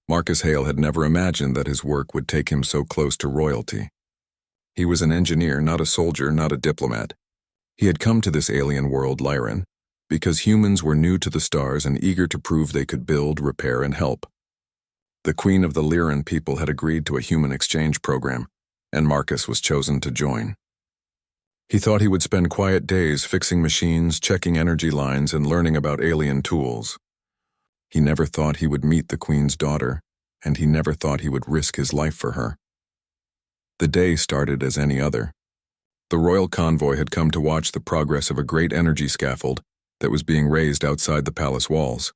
Marcus Hale had never imagined that his work would take him so close to royalty. He was an engineer, not a soldier, not a diplomat. He had come to this alien world, Lyran, because humans were new to the stars and eager to prove they could build, repair, and help. The Queen of the Lyran people had agreed to a human exchange program, and Marcus was chosen to join. He thought he would spend quiet days fixing machines, checking energy lines, and learning about alien tools. He never thought he would meet the Queen's daughter, and he never thought he would risk his life for her. The day started as any other. The royal convoy had come to watch the progress of a great energy scaffold that was being raised outside the palace walls.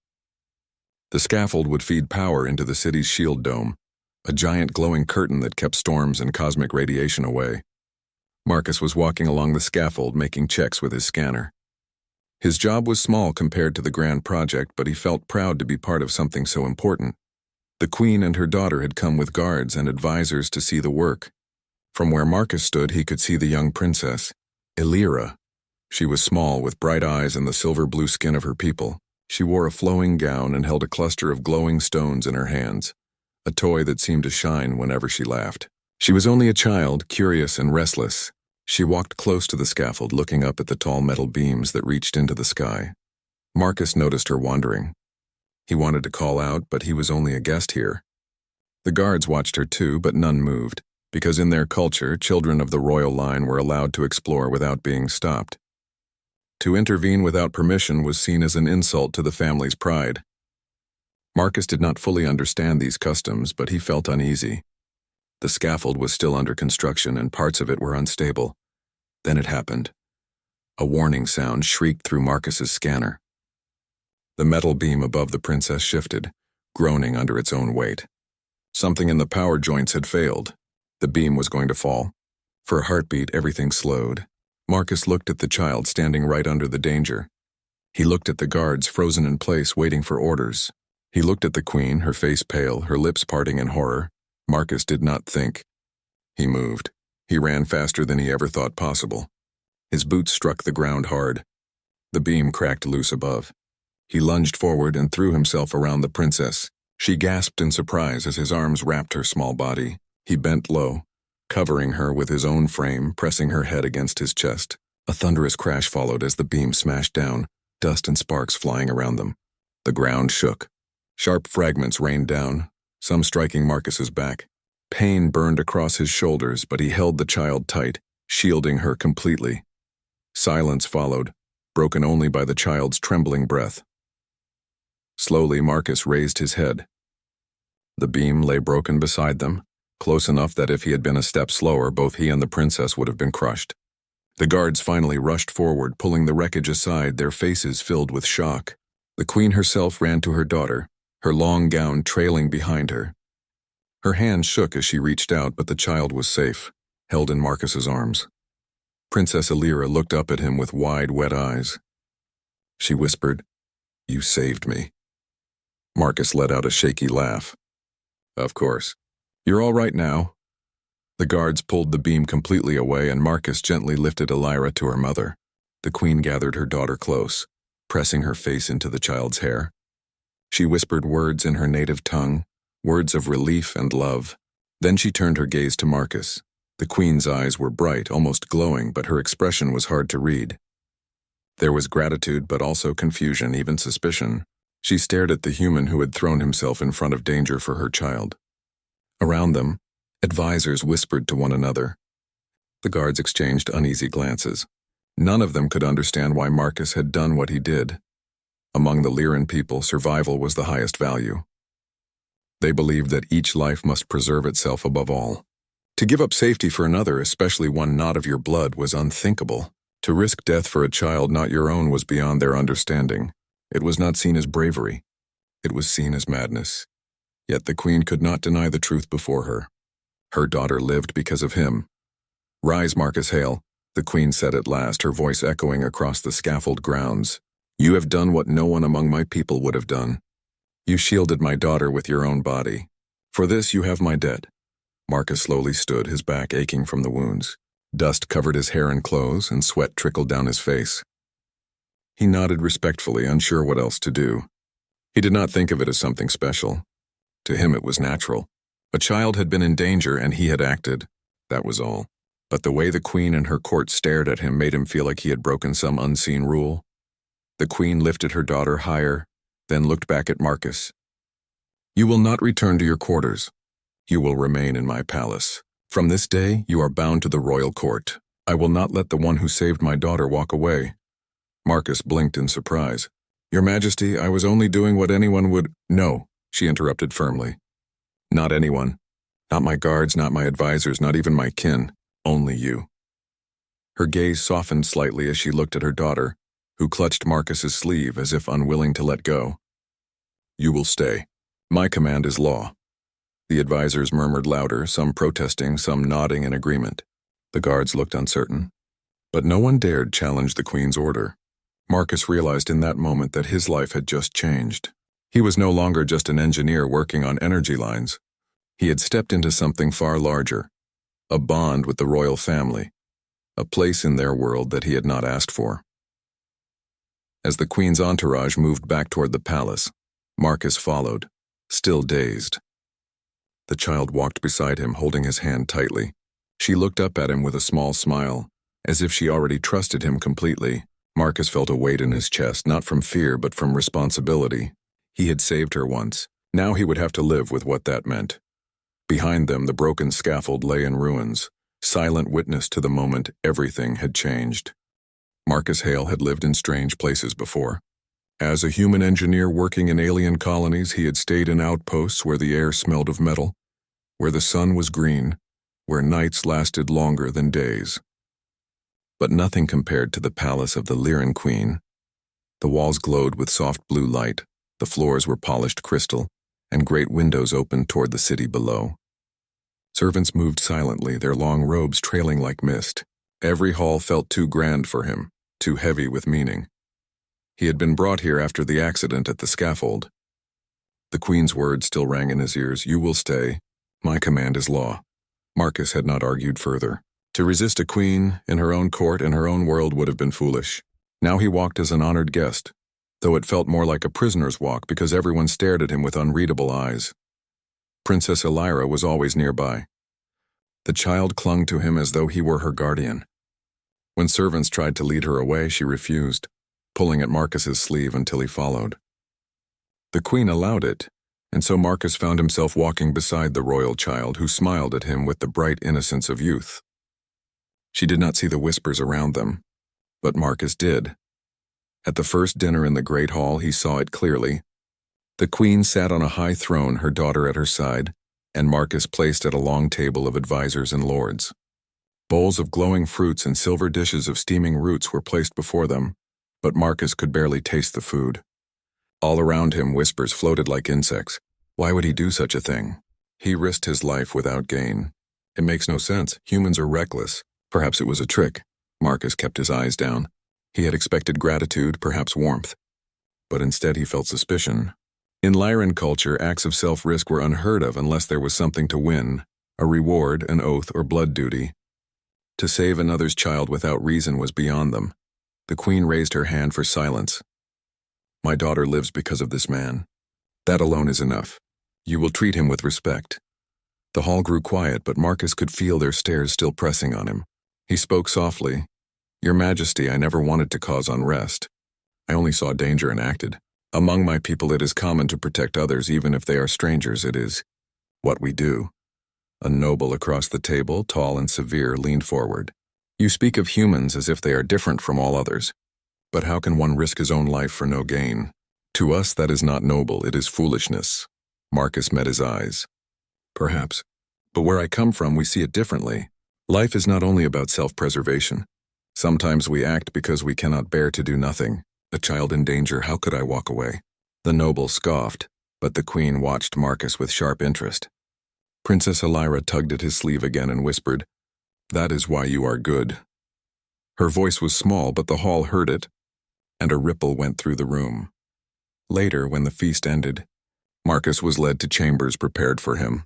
The scaffold would feed power into the city's shield dome, a giant glowing curtain that kept storms and cosmic radiation away. Marcus was walking along the scaffold, making checks with his scanner. His job was small compared to the grand project, but he felt proud to be part of something so important. The Queen and her daughter had come with guards and advisors to see the work. From where Marcus stood, he could see the young princess, Elira. She was small, with bright eyes and the silver-blue skin of her people. She wore a flowing gown and held a cluster of glowing stones in her hands, a toy that seemed to shine whenever she laughed. She was only a child, curious and restless. She walked close to the scaffold, looking up at the tall metal beams that reached into the sky. Marcus noticed her wandering. He wanted to call out, but he was only a guest here. The guards watched her too, but none moved, because in their culture, children of the royal line were allowed to explore without being stopped. To intervene without permission was seen as an insult to the family's pride. Marcus did not fully understand these customs, but he felt uneasy. The scaffold was still under construction and parts of it were unstable. Then it happened. A warning sound shrieked through Marcus's scanner. The metal beam above the princess shifted, groaning under its own weight. Something in the power joints had failed. The beam was going to fall. For a heartbeat, everything slowed. Marcus looked at the child standing right under the danger. He looked at the guards frozen in place, waiting for orders. He looked at the Queen, her face pale, her lips parting in horror. Marcus did not think. He moved. He ran faster than he ever thought possible. His boots struck the ground hard. The beam cracked loose above. He lunged forward and threw himself around the princess. She gasped in surprise as his arms wrapped her small body. He bent low, covering her with his own frame, pressing her head against his chest. A thunderous crash followed as the beam smashed down, dust and sparks flying around them. The ground shook. Sharp fragments rained down, some striking Marcus's back. Pain burned across his shoulders, but he held the child tight, shielding her completely. Silence followed, broken only by the child's trembling breath. Slowly, Marcus raised his head. The beam lay broken beside them, close enough that if he had been a step slower, both he and the princess would have been crushed. The guards finally rushed forward, pulling the wreckage aside, their faces filled with shock. The Queen herself ran to her daughter, her long gown trailing behind her. Her hand shook as she reached out, but the child was safe, held in Marcus's arms. Princess Elira looked up at him with wide, wet eyes. She whispered, "You saved me." Marcus let out a shaky laugh. "Of course. You're all right now." The guards pulled the beam completely away, and Marcus gently lifted Elira to her mother. The Queen gathered her daughter close, pressing her face into the child's hair. She whispered words in her native tongue, words of relief and love. Then she turned her gaze to Marcus. The Queen's eyes were bright, almost glowing, but her expression was hard to read. There was gratitude, but also confusion, even suspicion. She stared at the human who had thrown himself in front of danger for her child. Around them, advisors whispered to one another. The guards exchanged uneasy glances. None of them could understand why Marcus had done what he did. Among the Lyran people, survival was the highest value. They believed that each life must preserve itself above all. To give up safety for another, especially one not of your blood, was unthinkable. To risk death for a child not your own was beyond their understanding. It was not seen as bravery. It was seen as madness. Yet the Queen could not deny the truth before her. Her daughter lived because of him. "Rise, Marcus Hale," the Queen said at last, her voice echoing across the scaffold grounds. "You have done what no one among my people would have done. You shielded my daughter with your own body. For this you have my debt." Marcus slowly stood, his back aching from the wounds. Dust covered his hair and clothes, and sweat trickled down his face. He nodded respectfully, unsure what else to do. He did not think of it as something special. To him it was natural. A child had been in danger and he had acted. That was all. But the way the queen and her court stared at him made him feel like he had broken some unseen rule. The queen lifted her daughter higher, then looked back at Marcus. "You will not return to your quarters. You will remain in my palace. From this day, you are bound to the royal court. I will not let the one who saved my daughter walk away." Marcus blinked in surprise. "Your Majesty, I was only doing what anyone would—" "No," she interrupted firmly. "Not anyone. Not my guards, not my advisors, not even my kin. Only you." Her gaze softened slightly as she looked at her daughter, who clutched Marcus's sleeve as if unwilling to let go. "You will stay. My command is law." The advisors murmured louder, some protesting, some nodding in agreement. The guards looked uncertain. But no one dared challenge the queen's order. Marcus realized in that moment that his life had just changed. He was no longer just an engineer working on energy lines. He had stepped into something far larger, a bond with the royal family, a place in their world that he had not asked for. As the queen's entourage moved back toward the palace, Marcus followed, still dazed. The child walked beside him, holding his hand tightly. She looked up at him with a small smile, as if she already trusted him completely. Marcus felt a weight in his chest, not from fear but from responsibility. He had saved her once. Now he would have to live with what that meant. Behind them, the broken scaffold lay in ruins, silent witness to the moment everything had changed. Marcus Hale had lived in strange places before. As a human engineer working in alien colonies, he had stayed in outposts where the air smelled of metal, where the sun was green, where nights lasted longer than days. But nothing compared to the palace of the Lyran Queen. The walls glowed with soft blue light, the floors were polished crystal, and great windows opened toward the city below. Servants moved silently, their long robes trailing like mist. Every hall felt too grand for him, too heavy with meaning. He had been brought here after the accident at the scaffold. The queen's words still rang in his ears. "You will stay. My command is law." Marcus had not argued further. To resist a queen, in her own court, in her own world, would have been foolish. Now he walked as an honored guest, though it felt more like a prisoner's walk because everyone stared at him with unreadable eyes. Princess Elira was always nearby. The child clung to him as though he were her guardian. When servants tried to lead her away, she refused, pulling at Marcus's sleeve until he followed. The queen allowed it, and so Marcus found himself walking beside the royal child who smiled at him with the bright innocence of youth. She did not see the whispers around them, but Marcus did. At the first dinner in the great hall, he saw it clearly. The queen sat on a high throne, her daughter at her side, and Marcus placed at a long table of advisors and lords. Bowls of glowing fruits and silver dishes of steaming roots were placed before them, but Marcus could barely taste the food. All around him, whispers floated like insects. Why would he do such a thing? He risked his life without gain. It makes no sense. Humans are reckless. Perhaps it was a trick. Marcus kept his eyes down. He had expected gratitude, perhaps warmth. But instead he felt suspicion. In Lyran culture, acts of self-risk were unheard of unless there was something to win, a reward, an oath, or blood duty. To save another's child without reason was beyond them. The queen raised her hand for silence. "My daughter lives because of this man. That alone is enough. You will treat him with respect." The hall grew quiet, but Marcus could feel their stares still pressing on him. He spoke softly. "Your Majesty, I never wanted to cause unrest. I only saw danger and acted. Among my people it is common to protect others even if they are strangers. It is what we do." A noble across the table, tall and severe, leaned forward. "You speak of humans as if they are different from all others. But how can one risk his own life for no gain? To us that is not noble, it is foolishness." Marcus met his eyes. "Perhaps. But where I come from, we see it differently. Life is not only about self-preservation. Sometimes we act because we cannot bear to do nothing. A child in danger, how could I walk away?" The noble scoffed, but the queen watched Marcus with sharp interest. Princess Elira tugged at his sleeve again and whispered, "That is why you are good." Her voice was small, but the hall heard it, and a ripple went through the room. Later, when the feast ended, Marcus was led to chambers prepared for him.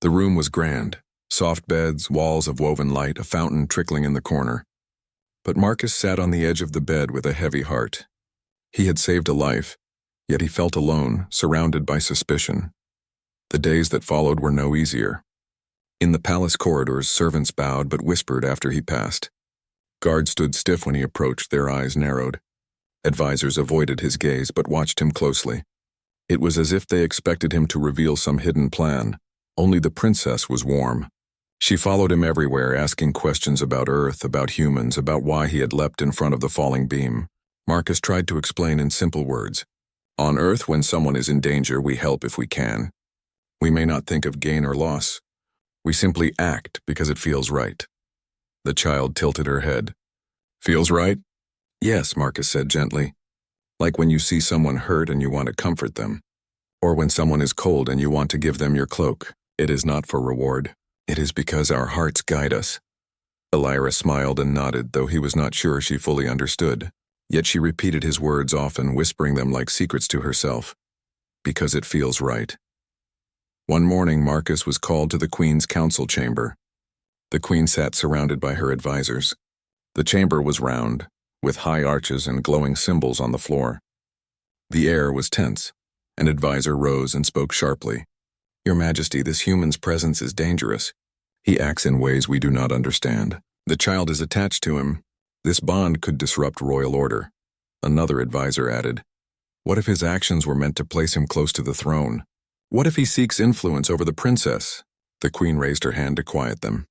The room was grand, soft beds, walls of woven light, a fountain trickling in the corner. But Marcus sat on the edge of the bed with a heavy heart. He had saved a life, yet he felt alone, surrounded by suspicion. The days that followed were no easier. In the palace corridors, servants bowed but whispered after he passed. Guards stood stiff when he approached, their eyes narrowed. Advisors avoided his gaze but watched him closely. It was as if they expected him to reveal some hidden plan. Only the princess was warm. She followed him everywhere, asking questions about Earth, about humans, about why he had leapt in front of the falling beam. Marcus tried to explain in simple words. On Earth, when someone is in danger, we help if we can. We may not think of gain or loss. We simply act because it feels right. The child tilted her head. Feels right? Yes, Marcus said gently. Like when you see someone hurt and you want to comfort them. Or when someone is cold and you want to give them your cloak. It is not for reward. It is because our hearts guide us. Elira smiled and nodded, though he was not sure she fully understood. Yet she repeated his words often, whispering them like secrets to herself. Because it feels right. One morning, Marcus was called to the Queen's council chamber. The Queen sat surrounded by her advisors. The chamber was round, with high arches and glowing symbols on the floor. The air was tense. An advisor rose and spoke sharply. Your Majesty, this human's presence is dangerous. He acts in ways we do not understand. The child is attached to him. This bond could disrupt royal order. Another advisor added, what if his actions were meant to place him close to the throne? What if he seeks influence over the princess? The Queen raised her hand to quiet them.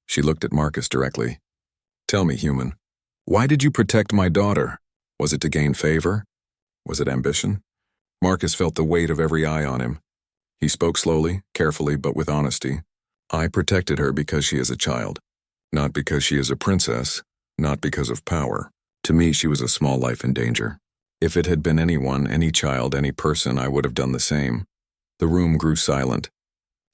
She looked at Marcus directly. Tell me, human, why did you protect my daughter? Was it to gain favor? Was it ambition? Marcus felt the weight of every eye on him. He spoke slowly, carefully, but with honesty. I protected her because she is a child. Not because she is a princess. Not because of power. To me, she was a small life in danger. If it had been anyone, any child, any person, I would have done the same. The room grew silent.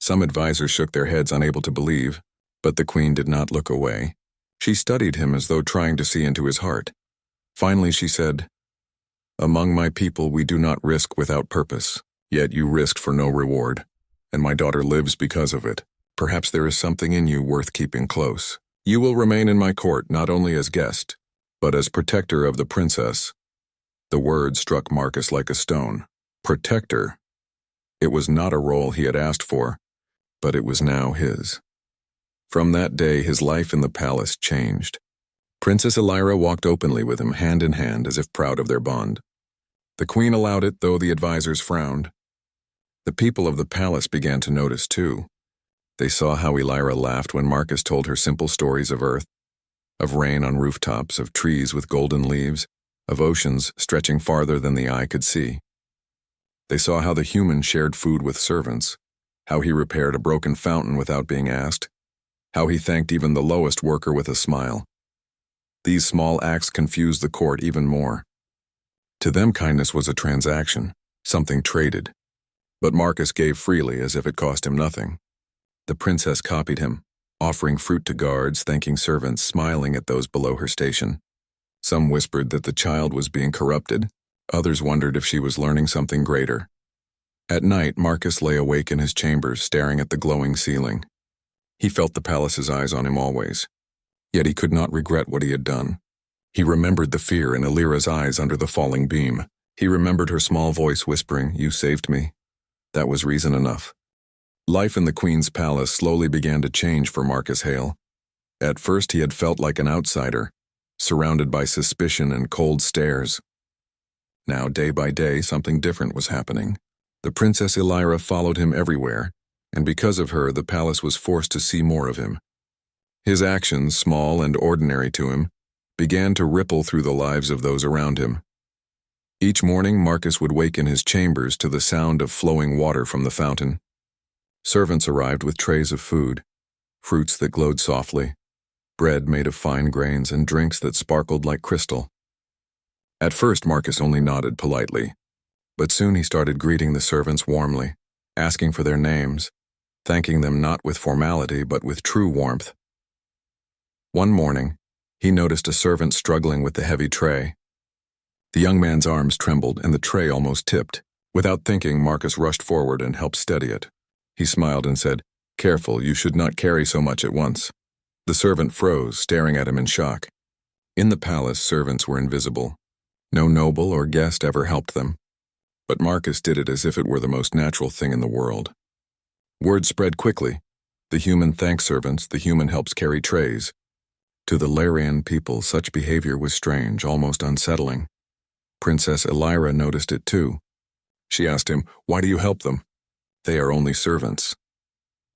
Some advisors shook their heads, unable to believe, but the Queen did not look away. She studied him as though trying to see into his heart. Finally, she said, Among my people, we do not risk without purpose. Yet you risked for no reward, and my daughter lives because of it. Perhaps there is something in you worth keeping close. You will remain in my court not only as guest, but as protector of the princess. The word struck Marcus like a stone. Protector. It was not a role he had asked for, but it was now his. From that day, his life in the palace changed. Princess Elira walked openly with him, hand in hand, as if proud of their bond. The Queen allowed it, though the advisors frowned. The people of the palace began to notice, too. They saw how Elira laughed when Marcus told her simple stories of Earth, of rain on rooftops, of trees with golden leaves, of oceans stretching farther than the eye could see. They saw how the human shared food with servants, how he repaired a broken fountain without being asked, how he thanked even the lowest worker with a smile. These small acts confused the court even more. To them, kindness was a transaction, something traded. But Marcus gave freely as if it cost him nothing. The princess copied him, offering fruit to guards, thanking servants, smiling at those below her station. Some whispered that the child was being corrupted. Others wondered if she was learning something greater. At night, Marcus lay awake in his chambers, staring at the glowing ceiling. He felt the palace's eyes on him always. Yet he could not regret what he had done. He remembered the fear in Elira's eyes under the falling beam. He remembered her small voice whispering, "You saved me." That was reason enough. Life in the Queen's palace slowly began to change for Marcus Hale. At first he had felt like an outsider, surrounded by suspicion and cold stares. Now, day by day, something different was happening. The Princess Elira followed him everywhere, and because of her, the palace was forced to see more of him. His actions, small and ordinary to him, began to ripple through the lives of those around him. Each morning, Marcus would wake in his chambers to the sound of flowing water from the fountain. Servants arrived with trays of food, fruits that glowed softly, bread made of fine grains, and drinks that sparkled like crystal. At first, Marcus only nodded politely, but soon he started greeting the servants warmly, asking for their names, thanking them not with formality but with true warmth. One morning, he noticed a servant struggling with the heavy tray. The young man's arms trembled and the tray almost tipped. Without thinking, Marcus rushed forward and helped steady it. He smiled and said, "Careful, you should not carry so much at once." The servant froze, staring at him in shock. In the palace, servants were invisible. No noble or guest ever helped them. But Marcus did it as if it were the most natural thing in the world. Word spread quickly. The human thanks servants, the human helps carry trays. To the Larian people, such behavior was strange, almost unsettling. Princess Elira noticed it too. She asked him, "Why do you help them?" "They are only servants."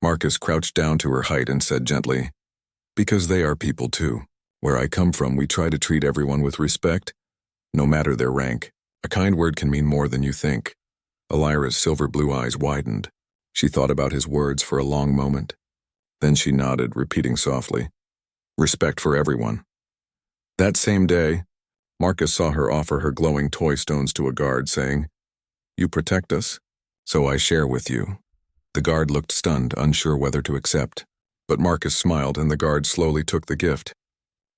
Marcus crouched down to her height and said gently, "Because they are people too. Where I come from, we try to treat everyone with respect, no matter their rank. A kind word can mean more than you think." Elira's silver blue eyes widened. She thought about his words for a long moment. Then she nodded, repeating softly, "Respect for everyone." That same day, Marcus saw her offer her glowing toy stones to a guard, saying, "You protect us, so I share with you." The guard looked stunned, unsure whether to accept, but Marcus smiled and the guard slowly took the gift.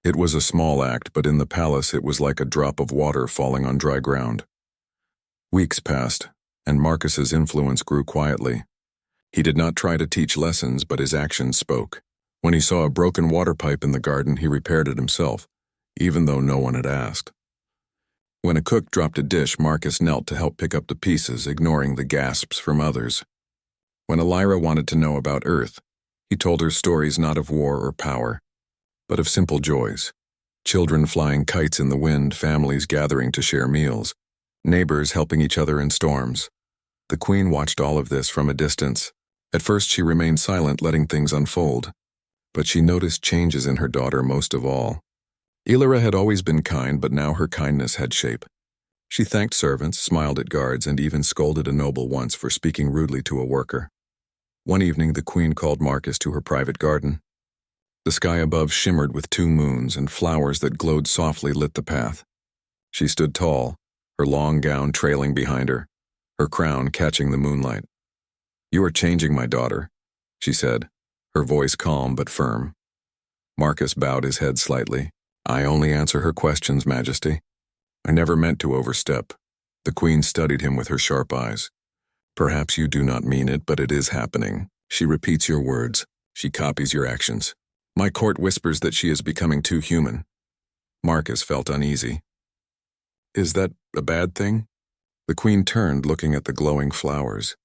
It was a small act, but in the palace it was like a drop of water falling on dry ground. Weeks passed, and Marcus's influence grew quietly. He did not try to teach lessons, but his actions spoke. When he saw a broken water pipe in the garden, he repaired it himself, even though no one had asked. When a cook dropped a dish, Marcus knelt to help pick up the pieces, ignoring the gasps from others. When Elira wanted to know about Earth, he told her stories not of war or power, but of simple joys. Children flying kites in the wind, families gathering to share meals, neighbors helping each other in storms. The queen watched all of this from a distance. At first she remained silent, letting things unfold. But she noticed changes in her daughter most of all. Elira had always been kind, but now her kindness had shape. She thanked servants, smiled at guards, and even scolded a noble once for speaking rudely to a worker. One evening the queen called Marcus to her private garden. The sky above shimmered with 2 moons, and flowers that glowed softly lit the path. She stood tall, her long gown trailing behind her, her crown catching the moonlight. "You are changing, my daughter," she said, her voice calm but firm. Marcus bowed his head slightly. "I only answer her questions, Majesty." "I never meant to overstep." The queen studied him with her sharp eyes. "Perhaps you do not mean it, but it is happening. She repeats your words. She copies your actions. My court whispers that she is becoming too human." Marcus felt uneasy. "Is that a bad thing?" The queen turned, looking at the glowing flowers.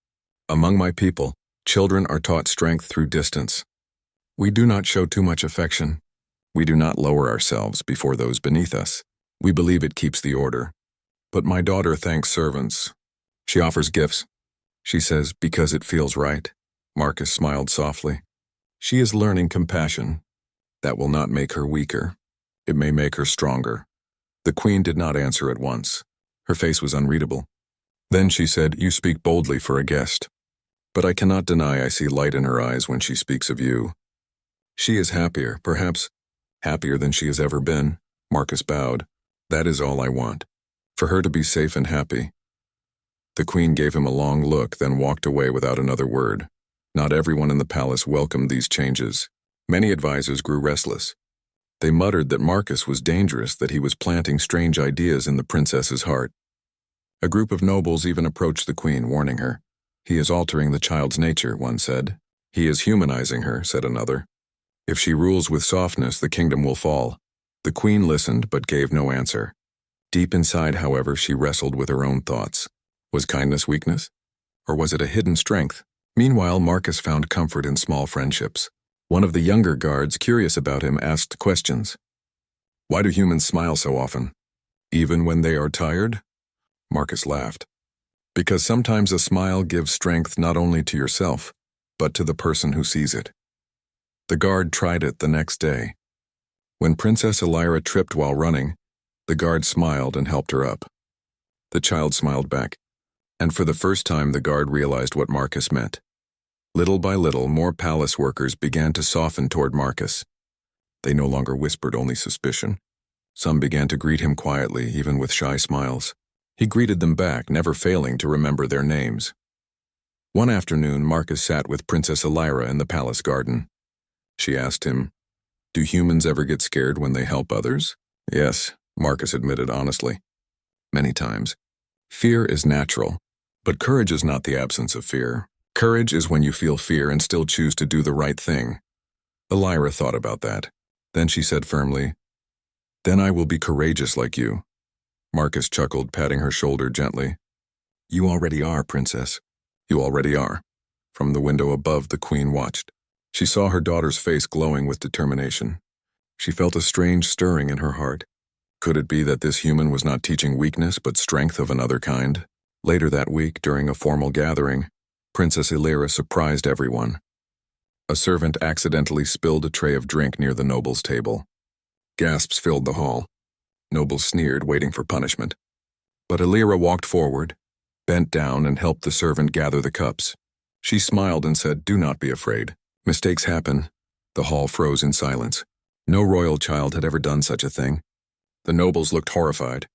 "Among my people, children are taught strength through distance. We do not show too much affection. We do not lower ourselves before those beneath us. We believe it keeps the order. But my daughter thanks servants. She offers gifts. She says, because it feels right." Marcus smiled softly. "She is learning compassion. That will not make her weaker. It may make her stronger." The queen did not answer at once. Her face was unreadable. Then she said, "You speak boldly for a guest. But I cannot deny I see light in her eyes when she speaks of you. She is happier, perhaps happier than she has ever been." Marcus bowed. "That is all I want. For her to be safe and happy." The queen gave him a long look, then walked away without another word. Not everyone in the palace welcomed these changes. Many advisors grew restless. They muttered that Marcus was dangerous, that he was planting strange ideas in the princess's heart. A group of nobles even approached the queen, warning her. "He is altering the child's nature," one said. "He is humanizing her," said another. "If she rules with softness, the kingdom will fall." The queen listened, but gave no answer. Deep inside, however, she wrestled with her own thoughts. Was kindness weakness? Or was it a hidden strength? Meanwhile, Marcus found comfort in small friendships. One of the younger guards, curious about him, asked questions. "Why do humans smile so often? Even when they are tired?" Marcus laughed. "Because sometimes a smile gives strength not only to yourself, but to the person who sees it." The guard tried it the next day. When Princess Elira tripped while running, the guard smiled and helped her up. The child smiled back, and for the first time the guard realized what Marcus meant. Little by little, more palace workers began to soften toward Marcus. They no longer whispered only suspicion. Some began to greet him quietly, even with shy smiles. He greeted them back, never failing to remember their names. One afternoon, Marcus sat with Princess Elira in the palace garden. She asked him, "Do humans ever get scared when they help others?" "Yes," Marcus admitted honestly. "Many times. Fear is natural, but courage is not the absence of fear. Courage is when you feel fear and still choose to do the right thing." Elira thought about that. Then she said firmly, "Then I will be courageous like you." Marcus chuckled, patting her shoulder gently. "You already are, Princess. You already are. From the window above, the queen watched. She saw her daughter's face glowing with determination. She felt a strange stirring in her heart. Could it be that this human was not teaching weakness but strength of another kind? Later that week, during a formal gathering, Princess Illyra surprised everyone. A servant accidentally spilled a tray of drink near the noble's table. Gasps filled the hall. Nobles sneered, waiting for punishment. But Illyra walked forward, bent down, and helped the servant gather the cups. She smiled and said, "Do not be afraid. Mistakes happen." The hall froze in silence. No royal child had ever done such a thing. The nobles looked horrified.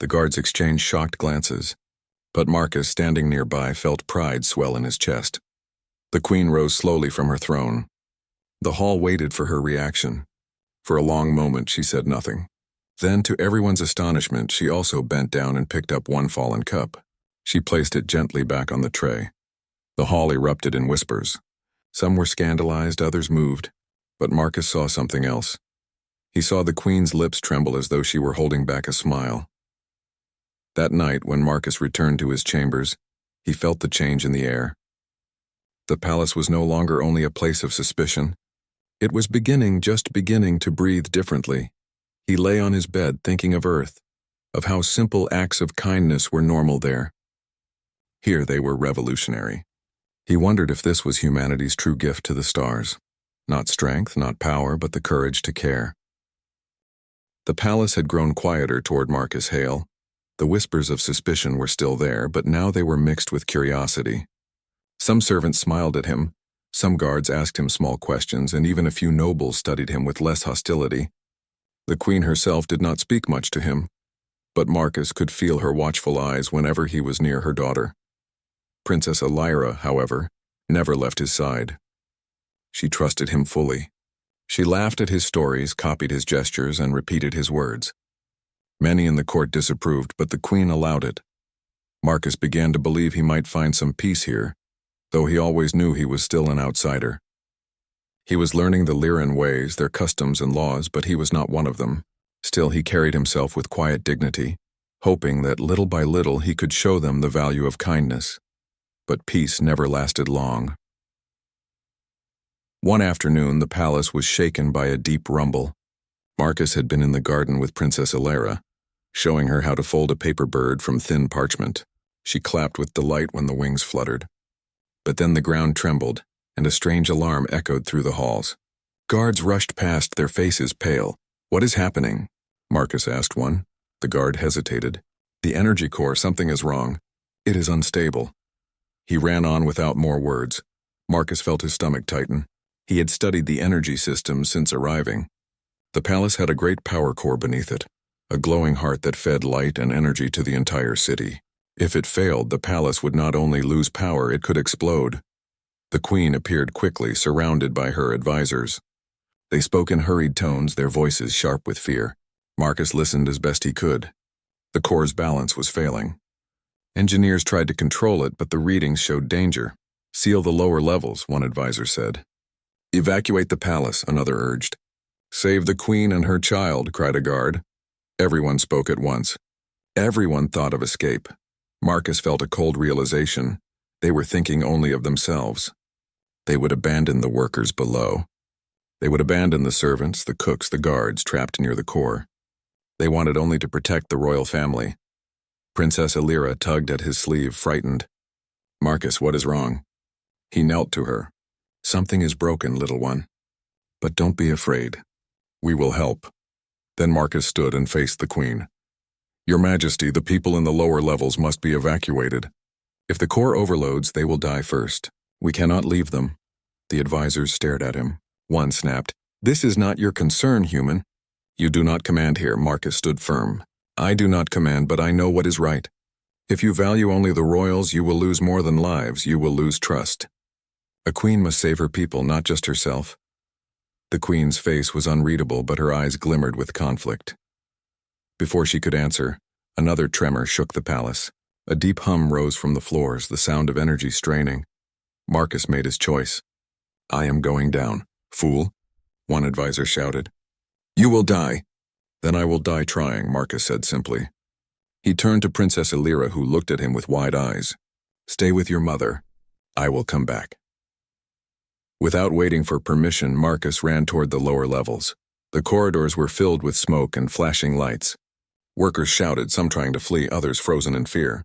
The guards exchanged shocked glances. But Marcus, standing nearby, felt pride swell in his chest. The queen rose slowly from her throne. The hall waited for her reaction. For a long moment, she said nothing. Then, to everyone's astonishment, she also bent down and picked up one fallen cup. She placed it gently back on the tray. The hall erupted in whispers. Some were scandalized, others moved. But Marcus saw something else. He saw the queen's lips tremble as though she were holding back a smile. That night, when Marcus returned to his chambers, he felt the change in the air. The palace was no longer only a place of suspicion. It was just beginning to breathe differently. He lay on his bed thinking of Earth, of how simple acts of kindness were normal there. Here they were revolutionary. He wondered if this was humanity's true gift to the stars. Not strength, not power, but the courage to care. The palace had grown quieter toward Marcus Hale. The whispers of suspicion were still there, but now they were mixed with curiosity. Some servants smiled at him, some guards asked him small questions, and even a few nobles studied him with less hostility. The queen herself did not speak much to him, but Marcus could feel her watchful eyes whenever he was near her daughter. Princess Illyra, however, never left his side. She trusted him fully. She laughed at his stories, copied his gestures, and repeated his words. Many in the court disapproved, but the queen allowed it. Marcus began to believe he might find some peace here, though he always knew he was still an outsider. He was learning the Lyran ways, their customs and laws, but he was not one of them. Still, he carried himself with quiet dignity, hoping that little by little he could show them the value of kindness. But peace never lasted long. One afternoon, the palace was shaken by a deep rumble. Marcus had been in the garden with Princess Illyra, showing her how to fold a paper bird from thin parchment. She clapped with delight when the wings fluttered. But then the ground trembled, and a strange alarm echoed through the halls. Guards rushed past, their faces pale. "What is happening?" Marcus asked one. The guard hesitated. "The energy core, something is wrong. It is unstable." He ran on without more words. Marcus felt his stomach tighten. He had studied the energy system since arriving. The palace had a great power core beneath it, a glowing heart that fed light and energy to the entire city. If it failed, the palace would not only lose power, it could explode. The queen appeared quickly, surrounded by her advisors. They spoke in hurried tones, their voices sharp with fear. Marcus listened as best he could. The core's balance was failing. Engineers tried to control it, but the readings showed danger. "Seal the lower levels," one advisor said. "Evacuate the palace," another urged. "Save the queen and her child," cried a guard. Everyone spoke at once. Everyone thought of escape. Marcus felt a cold realization. They were thinking only of themselves. They would abandon the workers below. They would abandon the servants, the cooks, the guards trapped near the core. They wanted only to protect the royal family. Princess Illyra tugged at his sleeve, frightened. "Marcus, what is wrong?" He knelt to her. "Something is broken, little one. But don't be afraid. We will help." Then Marcus stood and faced the queen. "Your Majesty, the people in the lower levels must be evacuated. If the core overloads, they will die first. We cannot leave them." The advisors stared at him. One snapped, "This is not your concern, human." "You do not command here," Marcus stood firm. "I do not command, but I know what is right. If you value only the royals, you will lose more than lives, you will lose trust. A queen must save her people, not just herself." The queen's face was unreadable, but her eyes glimmered with conflict. Before she could answer, another tremor shook the palace. A deep hum rose from the floors, the sound of energy straining. Marcus made his choice. "I am going down, fool," one advisor shouted. "You will die." "Then I will die trying," Marcus said simply. He turned to Princess Illyra, who looked at him with wide eyes. "Stay with your mother. I will come back. Without waiting for permission, Marcus ran toward the lower levels. The corridors were filled with smoke and flashing lights. Workers shouted, some trying to flee, others frozen in fear.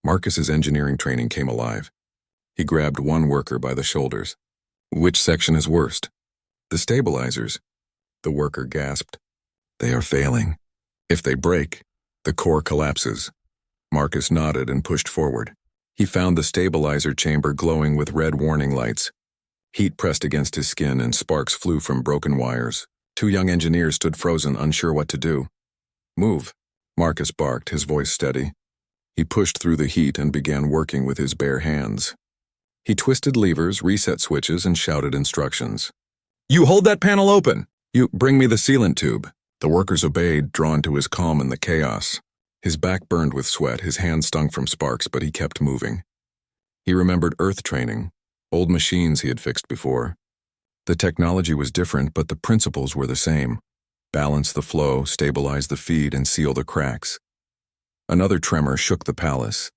Marcus's engineering training came alive. He grabbed one worker by the shoulders. Which section is worst? The stabilizers. The worker gasped. They are failing. If they break, the core collapses. Marcus nodded and pushed forward. He found the stabilizer chamber glowing with red warning lights. Heat pressed against his skin and sparks flew from broken wires. Two young engineers stood frozen, unsure what to do. Move, Marcus barked, his voice steady. He pushed through the heat and began working with his bare hands. He twisted levers, reset switches, and shouted instructions. You hold that panel open! You bring me the sealant tube. The workers obeyed, drawn to his calm in the chaos. His back burned with sweat, his hands stung from sparks, but he kept moving. He remembered Earth training, old machines he had fixed before. The technology was different, but the principles were the same. Balance the flow, stabilize the feed, and seal the cracks. Another tremor shook the palace.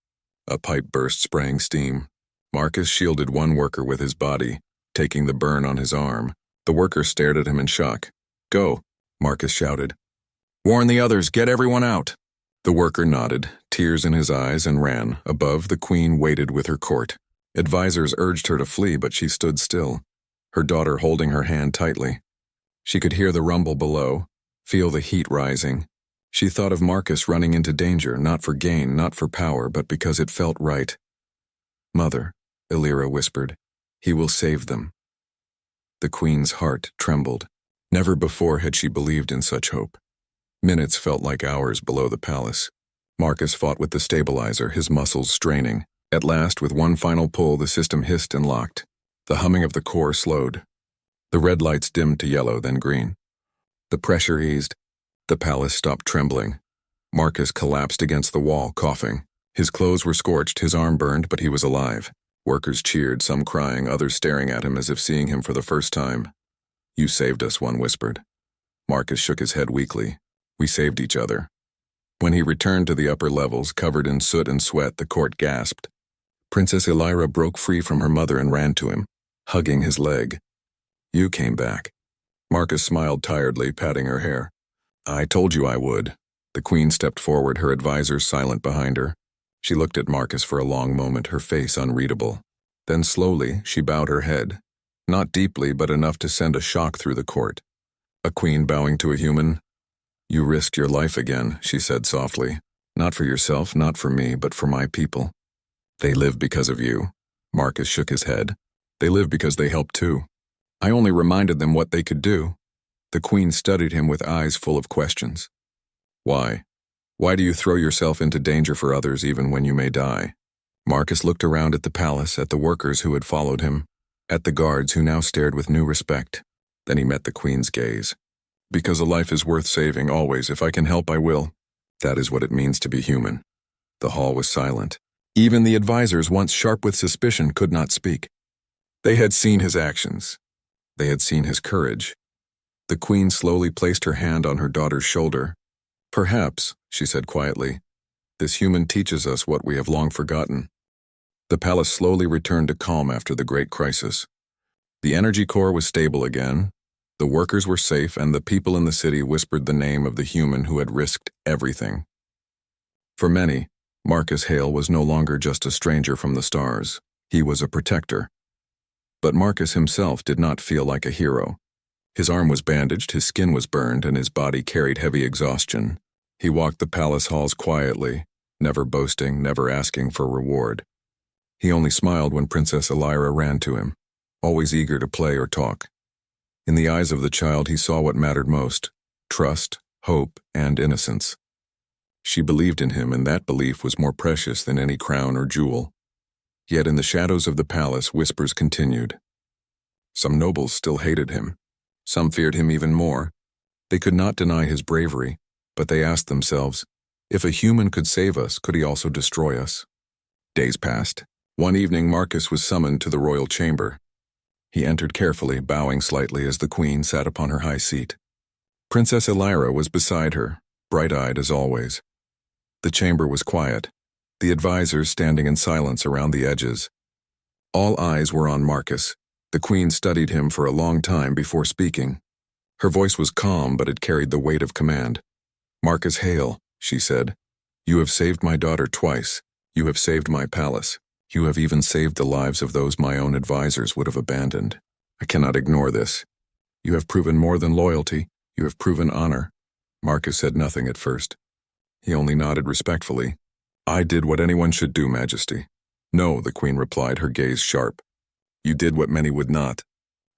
A pipe burst, spraying steam. Marcus shielded one worker with his body, taking the burn on his arm. The worker stared at him in shock. Go, Marcus shouted. Warn the others, get everyone out. The worker nodded, tears in his eyes, and ran. Above, the queen waited with her court. Advisors urged her to flee, but she stood still, her daughter holding her hand tightly. She could hear the rumble below, feel the heat rising. She thought of Marcus running into danger, not for gain, not for power, but because it felt right. Mother, Illyra whispered, he will save them. The queen's heart trembled. Never before had she believed in such hope. Minutes felt like hours below the palace. Marcus fought with the stabilizer, his muscles straining. At last, with one final pull, the system hissed and locked. The humming of the core slowed. The red lights dimmed to yellow, then green. The pressure eased. The palace stopped trembling. Marcus collapsed against the wall, coughing. His clothes were scorched, his arm burned, but he was alive. Workers cheered, some crying, others staring at him as if seeing him for the first time. You saved us, one whispered. Marcus shook his head weakly. We saved each other. When he returned to the upper levels, covered in soot and sweat, the court gasped. Princess Illyra broke free from her mother and ran to him, hugging his leg. You came back. Marcus smiled tiredly, patting her hair. I told you I would. The queen stepped forward, her advisors silent behind her. She looked at Marcus for a long moment, her face unreadable. Then slowly, she bowed her head. Not deeply, but enough to send a shock through the court. A queen bowing to a human? You risked your life again, she said softly. Not for yourself, not for me, but for my people. They live because of you. Marcus shook his head. They live because they helped too. I only reminded them what they could do. The queen studied him with eyes full of questions. Why? Why do you throw yourself into danger for others even when you may die? Marcus looked around at the palace, at the workers who had followed him, at the guards who now stared with new respect. Then he met the queen's gaze. Because a life is worth saving, always. If I can help, I will. That is what it means to be human. The hall was silent. Even the advisors, once sharp with suspicion, could not speak. They had seen his actions. They had seen his courage. The queen slowly placed her hand on her daughter's shoulder. Perhaps, she said quietly, this human teaches us what we have long forgotten. The palace slowly returned to calm after the great crisis. The energy core was stable again. The workers were safe, and the people in the city whispered the name of the human who had risked everything. For many, Marcus Hale was no longer just a stranger from the stars. He was a protector. But Marcus himself did not feel like a hero. His arm was bandaged, his skin was burned, and his body carried heavy exhaustion. He walked the palace halls quietly, never boasting, never asking for reward. He only smiled when Princess Illyra ran to him, always eager to play or talk. In the eyes of the child, he saw what mattered most: trust, hope, and innocence. She believed in him, and that belief was more precious than any crown or jewel. Yet in the shadows of the palace, whispers continued. Some nobles still hated him. Some feared him even more. They could not deny his bravery, but they asked themselves, if a human could save us, could he also destroy us? Days passed. One evening, Marcus was summoned to the royal chamber. He entered carefully, bowing slightly as the queen sat upon her high seat. Princess Illyra was beside her, bright-eyed as always. The chamber was quiet, the advisors standing in silence around the edges. All eyes were on Marcus. The queen studied him for a long time before speaking. Her voice was calm, but it carried the weight of command. "Marcus Hale," she said, "you have saved my daughter twice. You have saved my palace. You have even saved the lives of those my own advisors would have abandoned. I cannot ignore this. You have proven more than loyalty. You have proven honor." Marcus said nothing at first. He only nodded respectfully. "I did what anyone should do, Majesty." "No," the queen replied, her gaze sharp. "You did what many would not.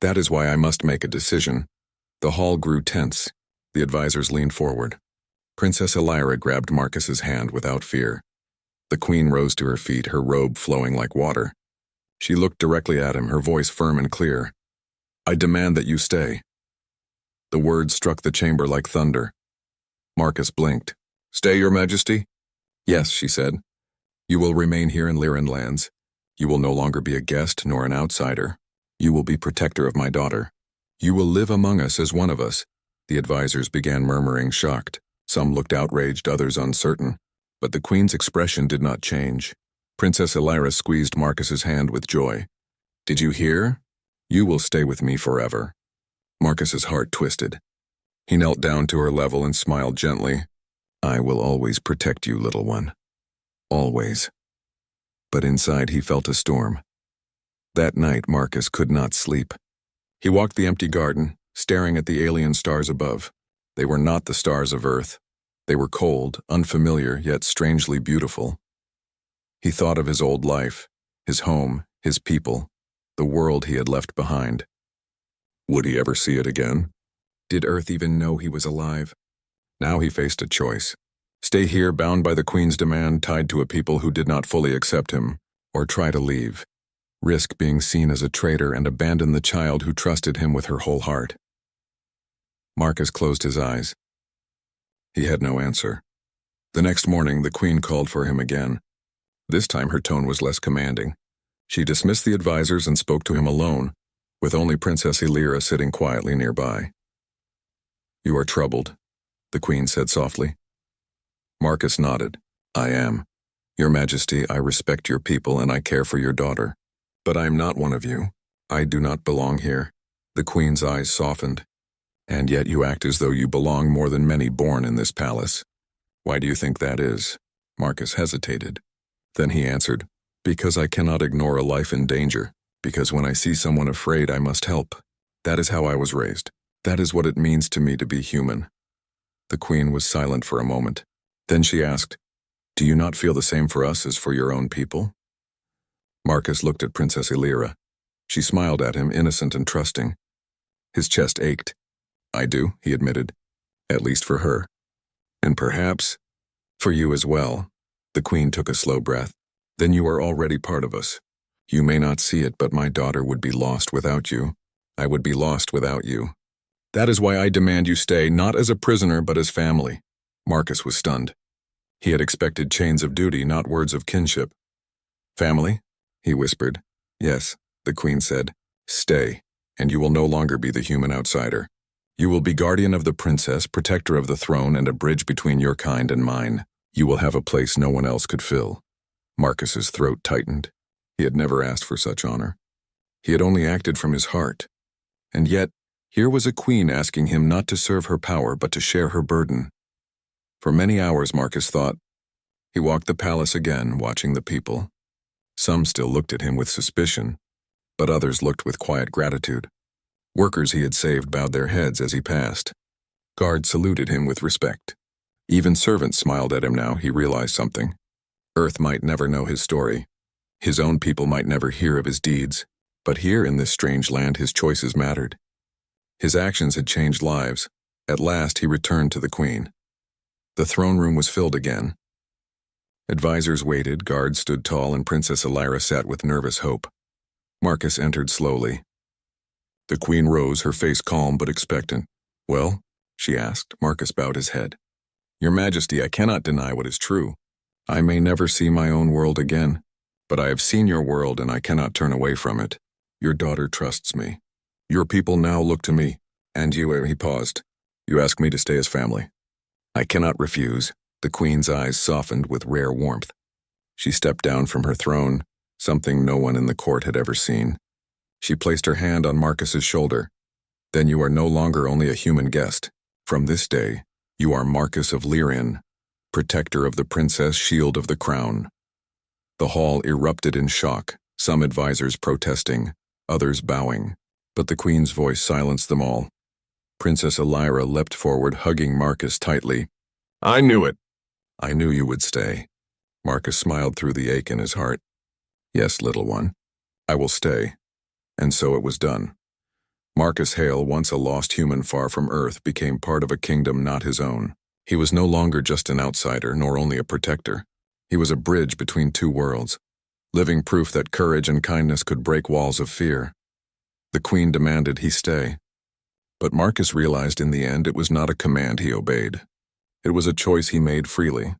That is why I must make a decision." The hall grew tense. The advisors leaned forward. Princess Elira grabbed Marcus's hand without fear. The queen rose to her feet, her robe flowing like water. She looked directly at him, her voice firm and clear. "I demand that you stay." The words struck the chamber like thunder. Marcus blinked. "Stay, Your Majesty?" "Yes," she said. "You will remain here in Lyran lands. You will no longer be a guest nor an outsider. You will be protector of my daughter. You will live among us as one of us." The advisors began murmuring, shocked. Some looked outraged, others uncertain. But the queen's expression did not change. Princess Elira squeezed Marcus's hand with joy. "Did you hear? You will stay with me forever." Marcus's heart twisted. He knelt down to her level and smiled gently. "I will always protect you, little one. Always." But inside he felt a storm. That night Marcus could not sleep. He walked the empty garden, staring at the alien stars above. They were not the stars of Earth. They were cold, unfamiliar, yet strangely beautiful. He thought of his old life, his home, his people, the world he had left behind. Would he ever see it again? Did Earth even know he was alive? Now he faced a choice. Stay here, bound by the Queen's demand, tied to a people who did not fully accept him, or try to leave. Risk being seen as a traitor and abandon the child who trusted him with her whole heart. Marcus closed his eyes. He had no answer. The next morning, the Queen called for him again. This time her tone was less commanding. She dismissed the advisors and spoke to him alone, with only Princess Elira sitting quietly nearby. "You are troubled," the Queen said softly. Marcus nodded. "I am. Your Majesty, I respect your people and I care for your daughter. But I am not one of you. I do not belong here." The Queen's eyes softened. "And yet you act as though you belong more than many born in this palace. Why do you think that is?" Marcus hesitated. Then he answered, "Because I cannot ignore a life in danger. Because when I see someone afraid, I must help. That is how I was raised. That is what it means to me to be human." The Queen was silent for a moment. Then she asked, "Do you not feel the same for us as for your own people?" Marcus looked at Princess Elira. She smiled at him, innocent and trusting. His chest ached. "I do," he admitted. "At least for her. And perhaps for you as well." The Queen took a slow breath. "Then you are already part of us. You may not see it, but my daughter would be lost without you. I would be lost without you. That is why I demand you stay, not as a prisoner, but as family." Marcus was stunned. He had expected chains of duty, not words of kinship. "Family?" he whispered. "Yes," the Queen said. "Stay, and you will no longer be the human outsider. You will be guardian of the princess, protector of the throne, and a bridge between your kind and mine. You will have a place no one else could fill." Marcus's throat tightened. He had never asked for such honor. He had only acted from his heart. And yet, here was a queen asking him not to serve her power, but to share her burden. For many hours, Marcus thought. He walked the palace again, watching the people. Some still looked at him with suspicion, but others looked with quiet gratitude. Workers he had saved bowed their heads as he passed. Guards saluted him with respect. Even servants smiled at him now. He realized something. Earth might never know his story. His own people might never hear of his deeds. But here in this strange land, his choices mattered. His actions had changed lives. At last, he returned to the Queen. The throne room was filled again. Advisors waited, guards stood tall, and Princess Elira sat with nervous hope. Marcus entered slowly. The Queen rose, her face calm but expectant. "Well?" she asked. Marcus bowed his head. "Your Majesty, I cannot deny what is true. I may never see my own world again, but I have seen your world and I cannot turn away from it. Your daughter trusts me. Your people now look to me, and you," he paused. "You ask me to stay as family. I cannot refuse." The Queen's eyes softened with rare warmth. She stepped down from her throne, something no one in the court had ever seen. She placed her hand on Marcus's shoulder. Then you are no longer only a human guest. From this day, you are Marcus of Lyrian, protector of the princess shield of the crown. The hall erupted in shock, some advisors protesting, others bowing, but the queen's voice silenced them all. Princess Elira leapt forward, hugging Marcus tightly. I knew it. I knew you would stay. Marcus smiled through the ache in his heart. Yes, little one, I will stay. And so it was done. Marcus Hale, once a lost human far from Earth, became part of a kingdom not his own. He was no longer just an outsider, nor only a protector. He was a bridge between two worlds, living proof that courage and kindness could break walls of fear. The queen demanded he stay. But Marcus realized in the end it was not a command he obeyed. It was a choice he made freely.